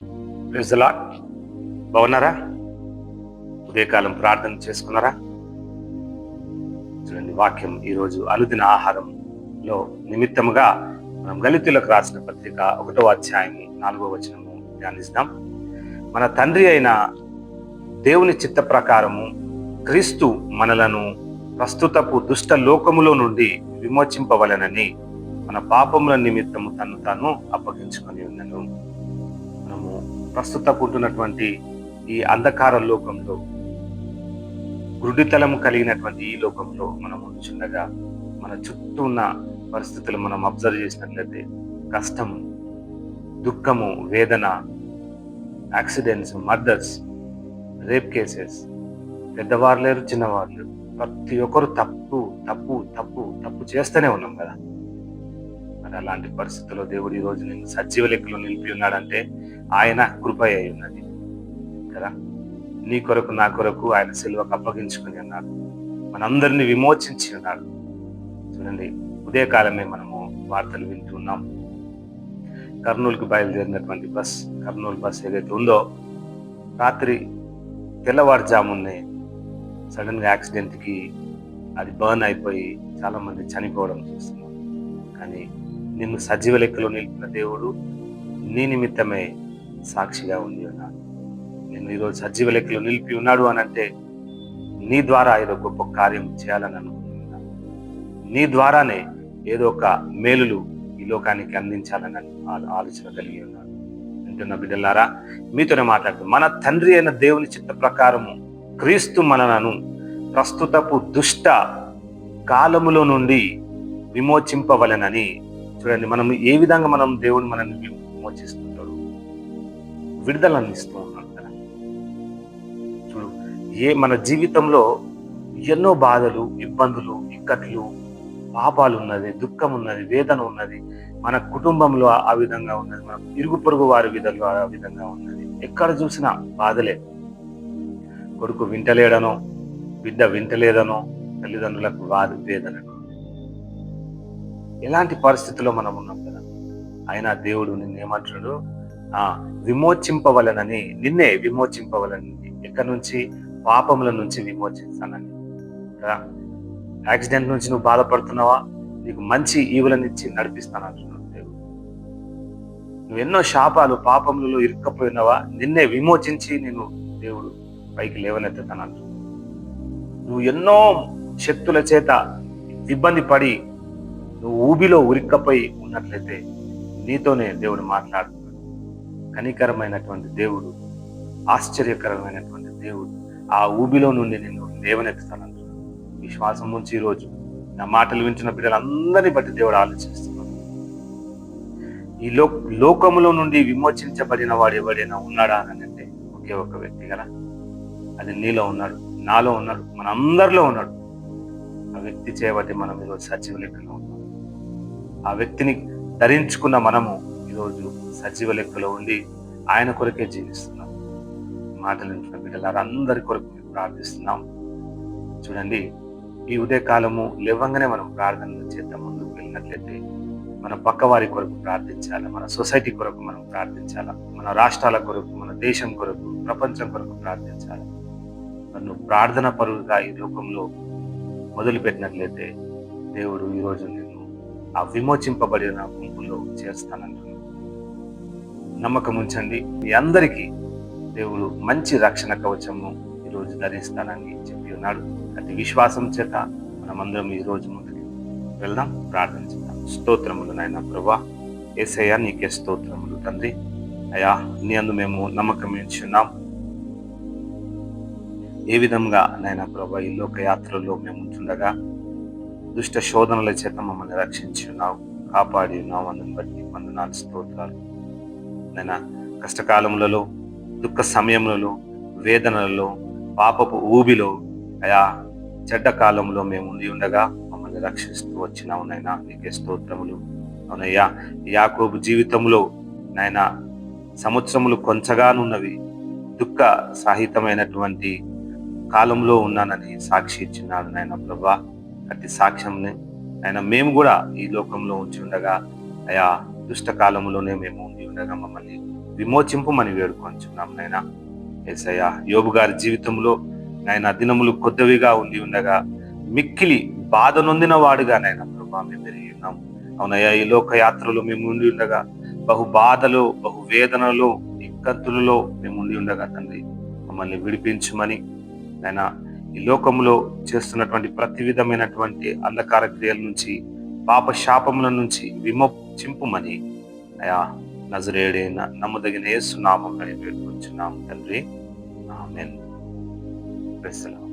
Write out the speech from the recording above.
Praise the lord. బాగున్నారా? ఉదయకాలం ప్రార్థన చేసుకున్నారా? చూడండి, వాక్యం ఈరోజు అనుదిన ఆహారంలో నిమిత్తముగా మనం గలితీయులకు రాసిన పత్రిక 1వ అధ్యాయము 4వ వచనము ధ్యానిస్తాం. మన తండ్రి అయిన దేవుని చిత్త ప్రకారము క్రీస్తు మనలను ప్రస్తుతపు దుష్ట లోకములో నుండి విమోచింపవలెనని మన పాపముల నిమిత్తము తను తాను అప్పగించుకొని ఉన్నను. మనము ప్రస్తుతపు ఉంటున్నటువంటి ఈ అంధకార లోకంలో, గురుడితలము కలిగినటువంటి ఈ లోకంలో మనం ఉంచుండగా మన చుట్టూ ఉన్న పరిస్థితులు మనం అబ్జర్వ్ చేసినట్లయితే కష్టము, దుఃఖము, వేదన, యాక్సిడెంట్స్, మర్డర్స్, రేప్ కేసెస్, పెద్దవారు లేరు, చిన్నవారు లేరు, ప్రతి ఒక్కరు తప్పు తప్పు తప్పు తప్పు చేస్తూనే ఉన్నాం కదా. మరి అలాంటి పరిస్థితుల్లో దేవుడు ఈ రోజు నేను సజీవ లెక్కలో నిలిపి ఉన్నాడంటే ఆయన కృప అయి ఉన్నది కదా. నీ కొరకు నా కొరకు ఆయన సిలువకు అప్పగించుకుని ఉన్నాడు, మనందరినీ విమోచించి ఉన్నాడు. చూడండి, ఉదయకాలమే మనము వార్తలు వింటున్నాం. కర్నూలుకు బయలుదేరినటువంటి కర్నూలు బస్ ఏదైతే ఉందో, రాత్రి తెల్లవారుజామునే సడన్ గా యాక్సిడెంట్ కి అది బర్న్ అయిపోయి చాలా మంది చనిపోవడం చూస్తున్నాం. కానీ నిన్ను సజీవ లెక్కలో నిలిపిన దేవుడు నీ నిమిత్తమే సాక్షిగా ఉండి ఉన్నాడు. నేను ఈరోజు సజీవ లెక్కలో నిలిపి ఉన్నాడు అని అంటే నీ ద్వారా ఏదో గొప్ప కార్యం చేయాలని అనుకుంటున్నాను. నీ ద్వారానే ఏదో ఒక మేలులు ఈ లోకానికి అందించాలని ఆలోచన కలిగి ఉన్నాను. వింటున్న బిడ్డలారా, మీతోనే మాట్లాడుతున్నాను. మన తండ్రి అయిన దేవుని చిత్త ప్రకారము క్రీస్తు మనలను ప్రస్తుతపు దుష్ట కాలములో నుండి విమోచింపవలెనని. చూడండి, మనం ఏ విధంగా దేవుడు మనల్ని విమోచిస్తుంటాడు, విడుదలను ఇస్తూ ఉన్నాడు కదా. చూడు, మన జీవితంలో ఎన్నో బాధలు, ఇబ్బందులు, ఇక్కట్లు, పాపాలు ఉన్నది, దుఃఖం ఉన్నది, వేదన ఉన్నది, మన కుటుంబంలో ఆ విధంగా ఉన్నది, మన ఇరుగు పొరుగు వారి విధంలో ఆ విధంగా ఉన్నది. ఎక్కడ చూసినా బాధలే. కొడుకు వింటలేడనో, బిడ్డ వింటలేదనో, తల్లిదండ్రులకు వేదనను. ఎలాంటి పరిస్థితుల్లో మనం ఉన్నాం కదా. అయినా దేవుడు నిన్నేమంటాడు? విమోచింపవలనని, నిన్నే విమోచింపవలని. ఎక్కడి నుంచి? పాపముల నుంచి విమోచిస్తానని కదా. యాక్సిడెంట్ నుంచి నువ్వు బాధపడుతున్నావా? నీకు మంచి ఈవులనిచ్చి నడిపిస్తానంటున్నాడు దేవుడు. నువ్వు ఎన్నో శాపాలు, పాపములలో ఇరుక్కపోయినావా? నిన్నే విమోచించి నేను దేవుడు పైకి లేవనెత్తుతానంటున్నాడు. నువ్వు ఎన్నో శక్తుల చేత ఇబ్బంది పడి నువ్వు ఊబిలో ఉరిక్కపోయి ఉన్నట్లయితే నీతోనే దేవుడు మాట్లాడుతున్నాడు. కనికరమైనటువంటి దేవుడు, ఆశ్చర్యకరమైనటువంటి దేవుడు ఆ ఊబిలో నుండి నిన్ను లేవనెత్తుతానంటున్నాడు. విశ్వాసం నుంచి ఈరోజు నా మాటలు వింటున్న బిడ్డలందరినీ బట్టి దేవుడు ఆలోచిస్తున్నాడు. ఈ లోకములో నుండి విమోచించబడిన వాడు ఎవడైనా ఉన్నాడా అని అంటే ఒకే ఒక వ్యక్తి కదా. అది నీలో ఉన్నాడు, నాలో ఉన్నాడు, మన అందరిలో ఉన్నాడు. ఆ వ్యక్తి చేయబట్టి మనం ఈరోజు సజీవ లెక్కలో ఉన్నాం. ఆ వ్యక్తిని ధరించుకున్న మనము ఈరోజు సజీవ లెక్కలో ఉండి ఆయన కొరకే జీవిస్తున్నాం. మాటలు వింటున్న బిడ్డలారా, అందరి కొరకు మేము ప్రార్థిస్తున్నాం. చూడండి, ఈ ఉదయకాలము లేవంగానే మనం ప్రార్థనలు చేద్దాం. ముందుకు వెళ్ళినట్లయితే మన పక్క వారి కొరకు ప్రార్థించాలి, మన సొసైటీ కొరకు మనం ప్రార్థించాలి, మన రాష్ట్రాల కొరకు, మన దేశం కొరకు, ప్రపంచం కొరకు ప్రార్థించాలి. నన్ను ప్రార్థన పరులుగా ఈ లోకంలో మొదలుపెట్టినట్లయితే దేవుడు ఈరోజు నిన్ను ఆ విమోచింపబడిన గుంపులో చేస్తానంటున్నాను. నమ్మకం ఉంచండి. మీ అందరికీ దేవుడు మంచి రక్షణ కవచము ఈరోజు ధరిస్తానని చెప్పి ఉన్నాడు. అతి విశ్వాసం చేత మనమందరం ఈరోజు ముందుకు వెళ్దాం, ప్రార్థించుదాం. స్తోత్రములు నాయన ప్రభువా, యేసయ్యా నీకే స్తోత్రములు తండ్రి. అయ్యా, నీ అందు మేము నమ్మకం ఉంచున్నాం. ఏ విధంగా నాయన ప్రభువా ఈ లోక యాత్రలో మేము ఉంటుండగా దుష్ట శోధనల చేత మమ్మల్ని రక్షించి ఉన్నావు, కాపాడి ఉన్నావు. అందుని బట్టి వందనాలు, స్తోత్రాలు. నాయన కష్టకాలములలో, దుఃఖ సమయములలో, వేదనలలో, పాపపు ఊబిలో, అయా చెడ్డ కాలంలో మేము ఉండి ఉండగా మమ్మల్ని రక్షిస్తూ వచ్చినావు నాయన, నీకే స్తోత్రములు. అవునయ్యా, యాకోబు జీవితంలో నాయన సంవత్సరములు కొంచెగానున్నవి, దుఃఖ సహితమైనటువంటి కాలంలో ఉన్నానని సాక్షి ఇచ్చినాడు నాయన ప్రభా. అతి సాక్ష్యంని ఆయన మేము కూడా ఈ లోకంలో ఉంచి ఉండగా, అయా దుష్ట కాలంలోనే మేము ఉండి ఉండగా మమ్మల్ని విమోచింపమని వేడుకొంచున్నాం నాయనా. యేసయ్యా, యోబు గారి జీవితంలో నాయన దినములు కొద్దివిగా ఉండి ఉండగా మిక్కిలి బాధ నొందిన వాడుగా నాయన ప్రభా మేము పెరిగి ఉన్నాం. అవునయ్యా, ఈ లోక యాత్రలో మేము ఉండి ఉండగా బహు బాధలు, బహు వేదనలు, ఇక్కత్తులలో మేము ఉండి ఉండగా తండ్రి మమ్మల్ని విడిపించమని నాయన, ఈ లోకంలో చేస్తున్నటువంటి ప్రతి విధమైనటువంటి అంధకార క్రియల నుంచి, పాప శాపముల నుంచి విమోచింపుమని అయా నజరేయుడైన నమ్మదగిన యేసు నామమున వేడుకొంచున్నాము తండ్రి. ఆమేన్. Praise the lord.